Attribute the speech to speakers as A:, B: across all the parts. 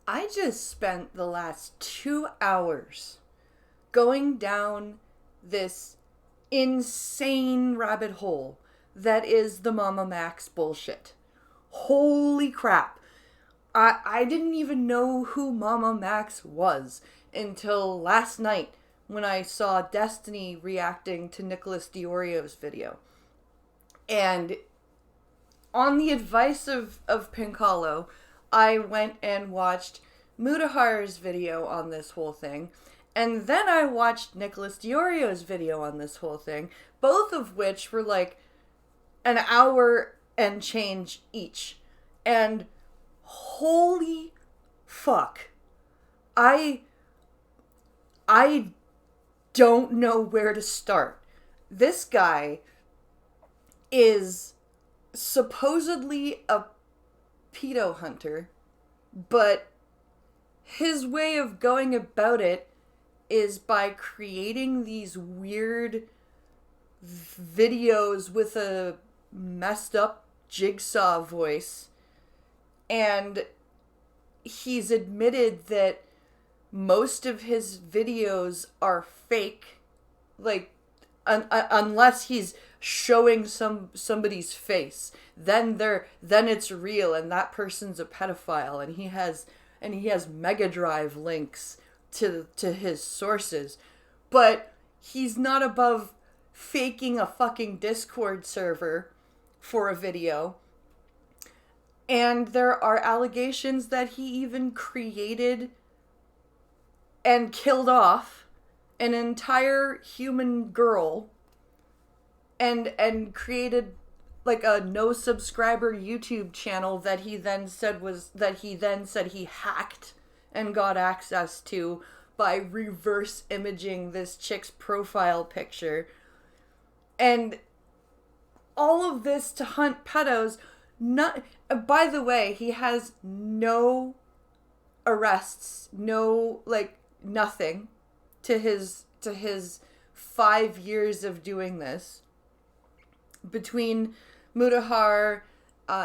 A: I just spent the last 2 hours going down this insane rabbit hole that is the MamaMax bullshit. Holy crap. I didn't even know who MamaMax was until last night when I saw Destiny reacting to Nicholas Diorio's video. And on the advice of Pinkalo, I went and watched Mudahar's video on this whole thing. And then I watched Nicholas Diorio's video on this whole thing, both of which were like an hour and change each. And holy fuck. I don't know where to start. This guy is supposedly a pedo hunter, but his way of going about it is by creating these weird videos with a messed up Jigsaw voice, and he's admitted that most of his videos are fake, like unless he's showing somebody's face, then it's real, and that person's a pedophile, and he has Mega Drive links to his sources. But he's not above faking a fucking Discord server for a video. And there are allegations that he even created and killed off an entire human girl and created like a no subscriber YouTube channel that he then said he hacked and got access to by reverse imaging this chick's profile picture. And all of this to hunt pedos. Not, by the way, he has no arrests, no, like, nothing to his 5 years of doing this. Between Mudahar,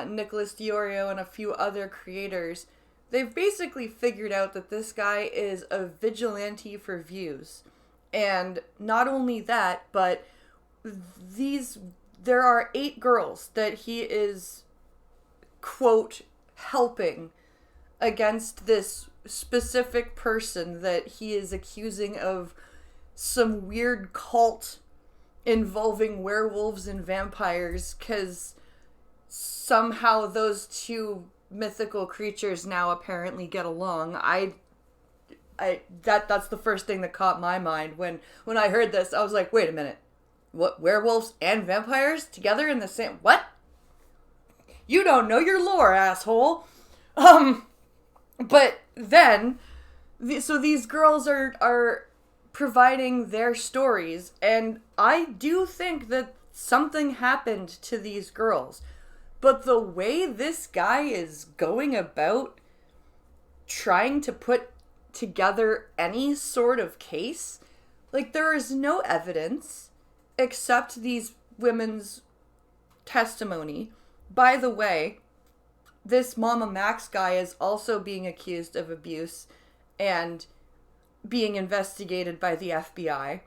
A: Nicholas Diorio, and a few other creators, they've basically figured out that this guy is a vigilante for views. And not only that, but there are 8 girls that he is, quote, helping against this specific person that he is accusing of some weird cult involving werewolves and vampires, because somehow those two mythical creatures now apparently get along. That's the first thing that caught my mind when I heard this. I was like, wait a minute. What, werewolves and vampires together in the same... What? You don't know your lore, asshole. But then, so these girls are providing their stories, and I do think that something happened to these girls. But the way this guy is going about trying to put together any sort of case, like, there is no evidence except these women's testimony. By the way, this MamaMax guy is also being accused of abuse and being investigated by the FBI.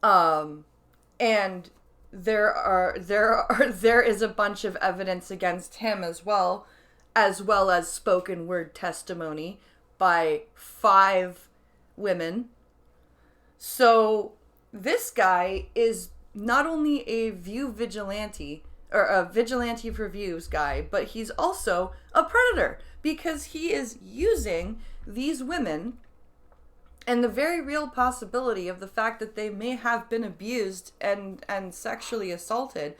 A: And there is a bunch of evidence against him as well as spoken word testimony by 5 women. So this guy is not only a view vigilante, or a vigilante for views guy, but he's also a predator, because he is using these women and the very real possibility of the fact that they may have been abused and sexually assaulted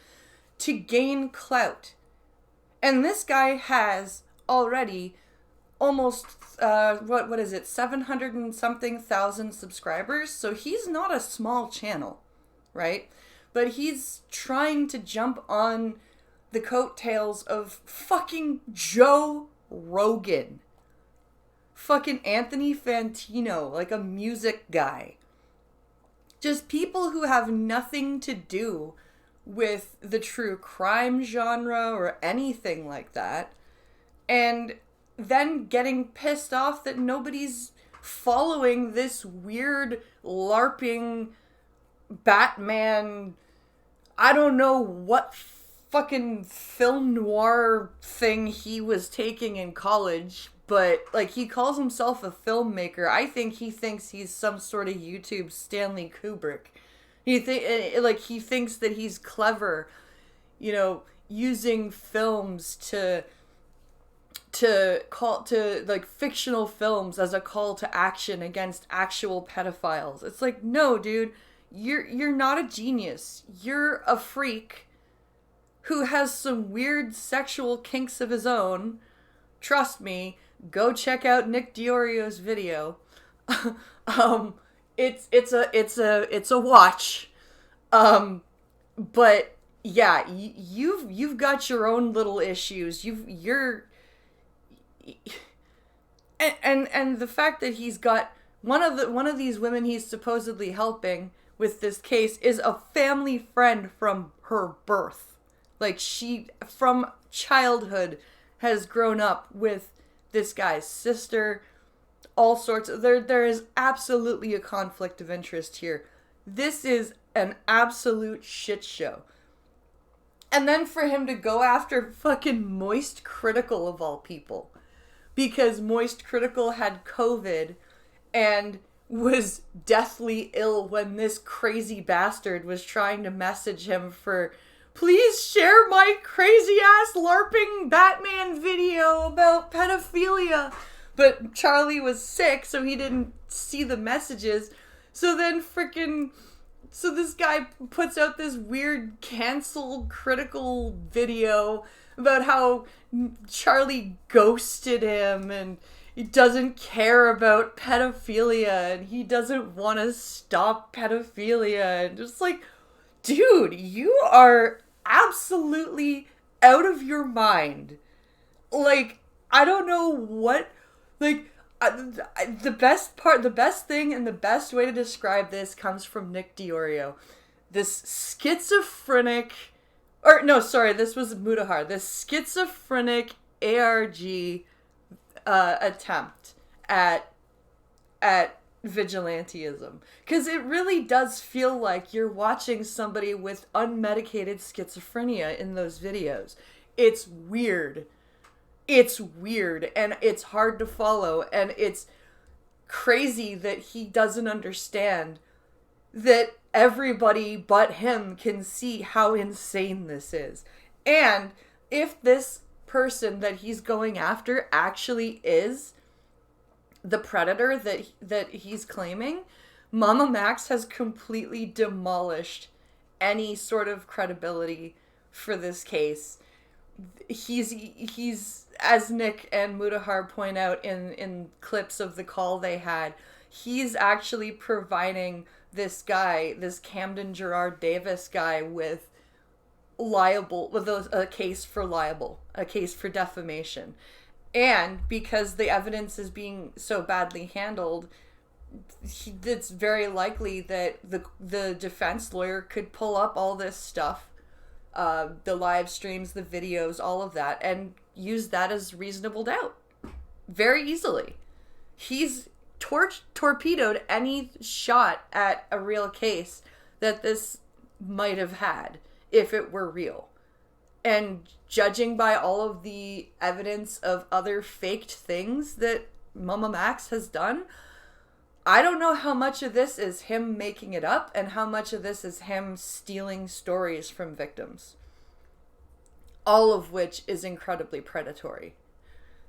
A: to gain clout. And this guy has already almost, 700 and something thousand subscribers, so he's not a small channel, right? But he's trying to jump on the coattails of fucking Joe Rogan. Fucking Anthony Fantino, like a music guy. Just people who have nothing to do with the true crime genre or anything like that. And then getting pissed off that nobody's following this weird LARPing Batman, I don't know what fucking film noir thing he was taking in college, but, like, he calls himself a filmmaker. I think he thinks he's some sort of YouTube Stanley Kubrick. He thinks that he's clever, you know, using films to like fictional films as a call to action against actual pedophiles. It's like, no, dude, you're not a genius. You're a freak who has some weird sexual kinks of his own. Trust me, go check out Nick Diorio's video. It's a watch. But yeah, you've got your own little issues. And the fact that he's got one of these women he's supposedly helping with this case is a family friend from her birth. Like, she from childhood has grown up with this guy's sister. All sorts of there is absolutely a conflict of interest here. This is an absolute shit show. And then for him to go after fucking Moist Critical of all people, because Moist Critical had COVID and was deathly ill when this crazy bastard was trying to message him for, please share my crazy ass LARPing Batman video about pedophilia. But Charlie was sick, so he didn't see the messages. So this guy puts out this weird cancel critical video about how Charlie ghosted him and he doesn't care about pedophilia and he doesn't want to stop pedophilia. And just like, dude, you are absolutely out of your mind. Like, I don't know what, like, the best thing and the best way to describe this comes from Nick Diorio. This schizophrenic, this was Mutahar. This schizophrenic ARG attempt at vigilantism. Because it really does feel like you're watching somebody with unmedicated schizophrenia in those videos. It's weird. It's weird, and it's hard to follow, and it's crazy that he doesn't understand that everybody but him can see how insane this is. And if this person that he's going after actually is the predator that he's claiming, MamaMax has completely demolished any sort of credibility for this case. He's as Nick and Mutahar point out in clips of the call they had, he's actually providing this guy, this Camden Gerard Davis guy, with a case for defamation. And because the evidence is being so badly handled, it's very likely that the defense lawyer could pull up all this stuff, the live streams, the videos, all of that, and use that as reasonable doubt very easily. He's torpedoed any shot at a real case that this might have had if it were real. And judging by all of the evidence of other faked things that MamaMax has done, I don't know how much of this is him making it up and how much of this is him stealing stories from victims. All of which is incredibly predatory.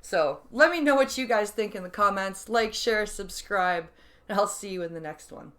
A: So, let me know what you guys think in the comments. Like, share, subscribe, and I'll see you in the next one.